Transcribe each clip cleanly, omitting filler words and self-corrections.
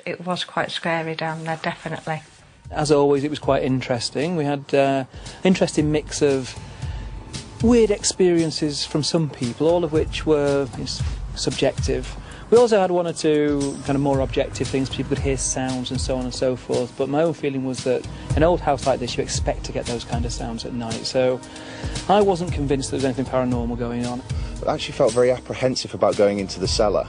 it was quite scary down there, definitely. As always, it was quite interesting. We had an interesting mix of weird experiences from some people, all of which were subjective. We also had one or two kind of more objective things. People could hear sounds and so on and so forth, but my own feeling was that in an old house like this you expect to get those kind of sounds at night, so I wasn't convinced there was anything paranormal going on. I actually felt very apprehensive about going into the cellar.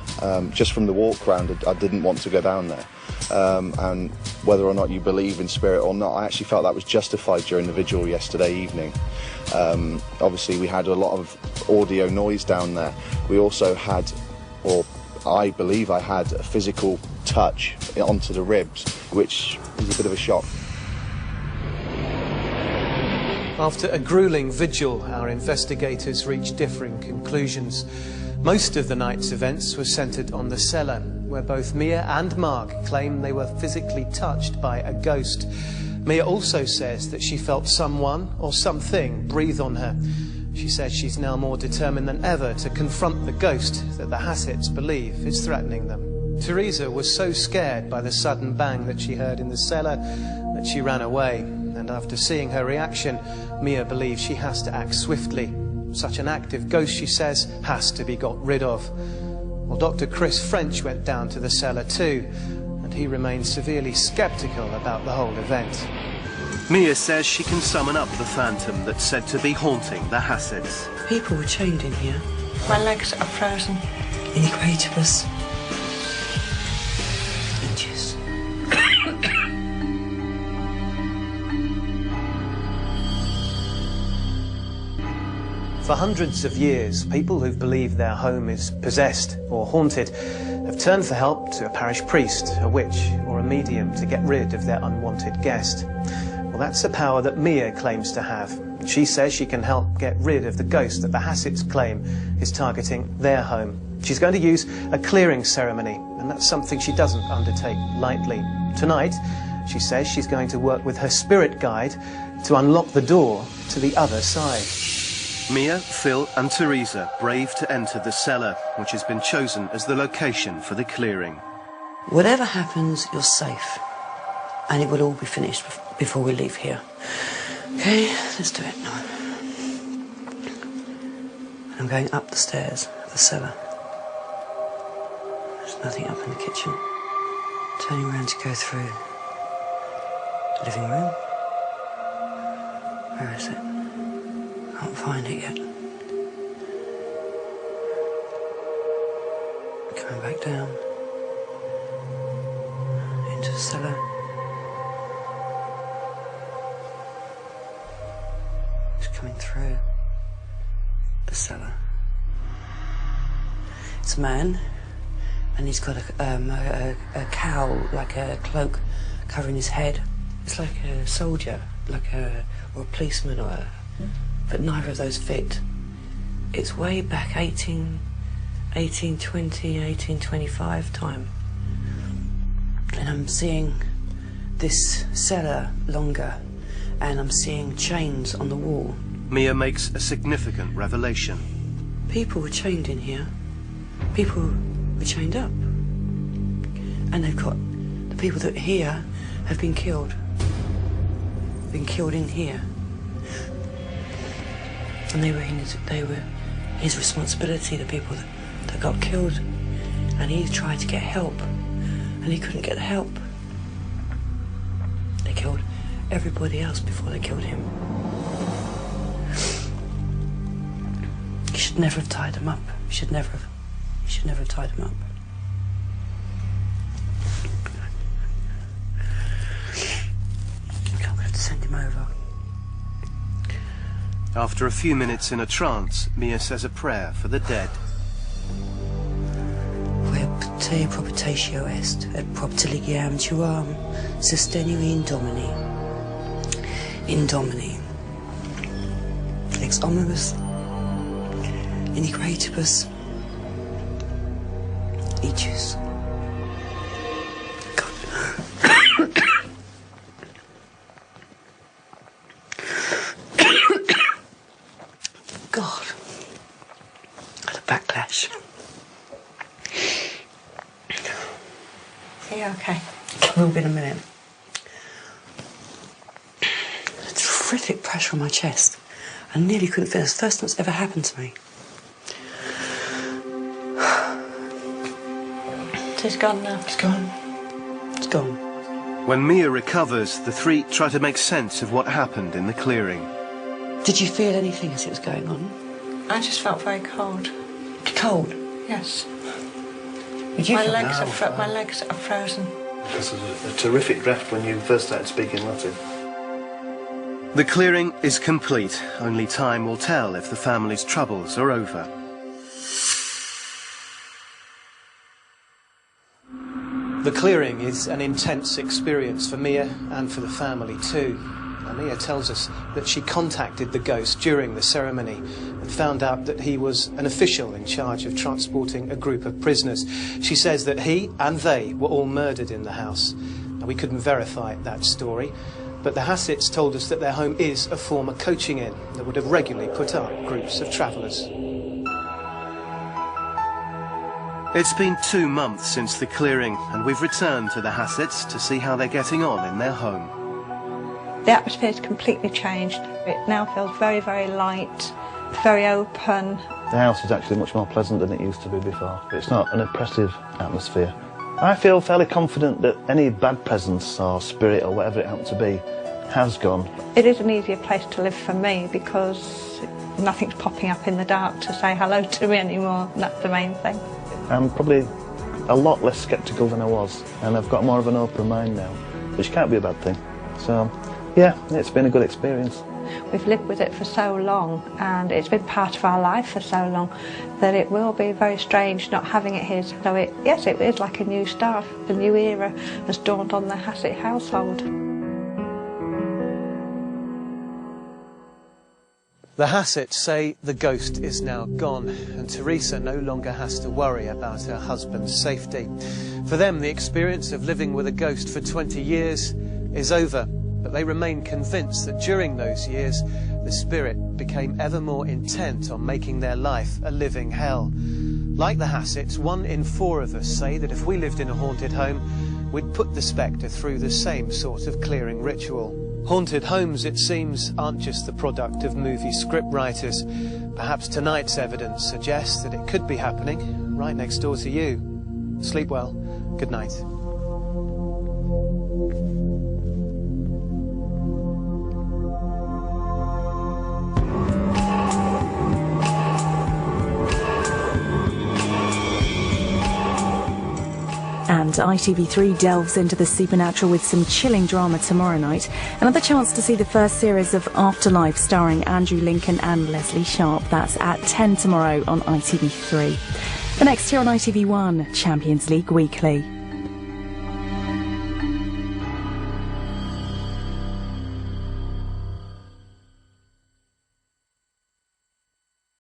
Just from the walk round, I didn't want to go down there. And whether or not you believe in spirit or not, I actually felt that was justified during the vigil yesterday evening. Obviously we had a lot of audio noise down there. We also had, or I believe I had, a physical touch onto the ribs, which was a bit of a shock. After a gruelling vigil, our investigators reached differing conclusions. Most of the night's events were centred on the cellar, where both Mia and Mark claim they were physically touched by a ghost. Mia also says that she felt someone or something breathe on her. She says she's now more determined than ever to confront the ghost that the Hassets believe is threatening them. Teresa was so scared by the sudden bang that she heard in the cellar that she ran away. And after seeing her reaction, Mia believes she has to act swiftly. Such an active ghost, she says, has to be got rid of. Well, Dr. Chris French went down to the cellar too, and he remains severely sceptical about the whole event. Mia says she can summon up the phantom that's said to be haunting the Hassets. People were chained in here. My legs are frozen. In equatoribus. Inches. For hundreds of years, people who've believed their home is possessed or haunted have turned for help to a parish priest, a witch, or a medium to get rid of their unwanted guest. Well, that's a power that Mia claims to have. She says she can help get rid of the ghost that the Hassets claim is targeting their home. She's going to use a clearing ceremony, and that's something she doesn't undertake lightly. Tonight, she says she's going to work with her spirit guide to unlock the door to the other side. Mia, Phil and Teresa brave to enter the cellar, which has been chosen as the location for the clearing. Whatever happens, you're safe. And it will all be finished before we leave here. Okay, let's do it now. I'm going up the stairs of the cellar. There's nothing up in the kitchen. Turning around to go through the living room. Where is it? Can't find it yet. Coming back down into the cellar. It's coming through the cellar. It's a man, and he's got a cowl, like a cloak, covering his head. It's like a soldier, or a policeman, but neither of those fit. It's way back 1820, 1825 time. And I'm seeing this cellar longer, and I'm seeing chains on the wall. Mia makes a significant revelation. People were chained in here. People were chained up. And they've got, the people that are here have been killed. Been killed in here. And they were his responsibility, the people that got killed. And he tried to get help, and he couldn't get the help. They killed everybody else before they killed him. You should never have tied him up. You should never have tied him up. I'm going to have to send him over. After a few minutes in a trance, Mia says a prayer for the dead. Te propitatio est, et proptiligiam tuam, sustenui in Domini. In Domini. Ex omnibus, in equatoribus, ejus. God. Got a backlash. He Yeah, okay. Will be in a minute. A terrific pressure on my chest. I nearly couldn't feel it. It's the first time it's ever happened to me. It's gone now. It's gone. It's gone. When Mia recovers, the three try to make sense of what happened in the clearing. Did you feel anything as it was going on? I just felt very cold. Cold? Yes. Did you My feel legs are frozen. This was a terrific draft when you first started speaking Latin. The clearing is complete. Only time will tell if the family's troubles are over. The clearing is an intense experience for Mia and for the family too. Now, Mia tells us that she contacted the ghost during the ceremony and found out that he was an official in charge of transporting a group of prisoners. She says that he and they were all murdered in the house. Now, we couldn't verify that story, but the Hassets told us that their home is a former coaching inn that would have regularly put up groups of travellers. It's been 2 months since the clearing, and we've returned to the Hassets to see how they're getting on in their home. The atmosphere has completely changed. It now feels very, very light, very open. The house is actually much more pleasant than it used to be before. It's not an oppressive atmosphere. I feel fairly confident that any bad presence or spirit or whatever it happened to be has gone. It is an easier place to live for me because nothing's popping up in the dark to say hello to me anymore. That's the main thing. I'm probably a lot less sceptical than I was, and I've got more of an open mind now, which can't be a bad thing. So, yeah, it's been a good experience. We've lived with it for so long and it's been part of our life for so long that it will be very strange not having it here. So yes, it is like a new start. The new era has dawned on the Hassett household. The Hassets say the ghost is now gone and Teresa no longer has to worry about her husband's safety. For them, the experience of living with a ghost for 20 years is over, but they remain convinced that during those years the spirit became ever more intent on making their life a living hell. Like the Hassets, 1 in 4 of us say that if we lived in a haunted home, we'd put the spectre through the same sort of clearing ritual. Haunted homes, it seems, aren't just the product of movie scriptwriters. Perhaps tonight's evidence suggests that it could be happening right next door to you. Sleep well. Good night. And ITV3 delves into the supernatural with some chilling drama tomorrow night. Another chance to see the first series of Afterlife starring Andrew Lincoln and Leslie Sharp. That's at 10 tomorrow on ITV3. The next here on ITV1, Champions League Weekly.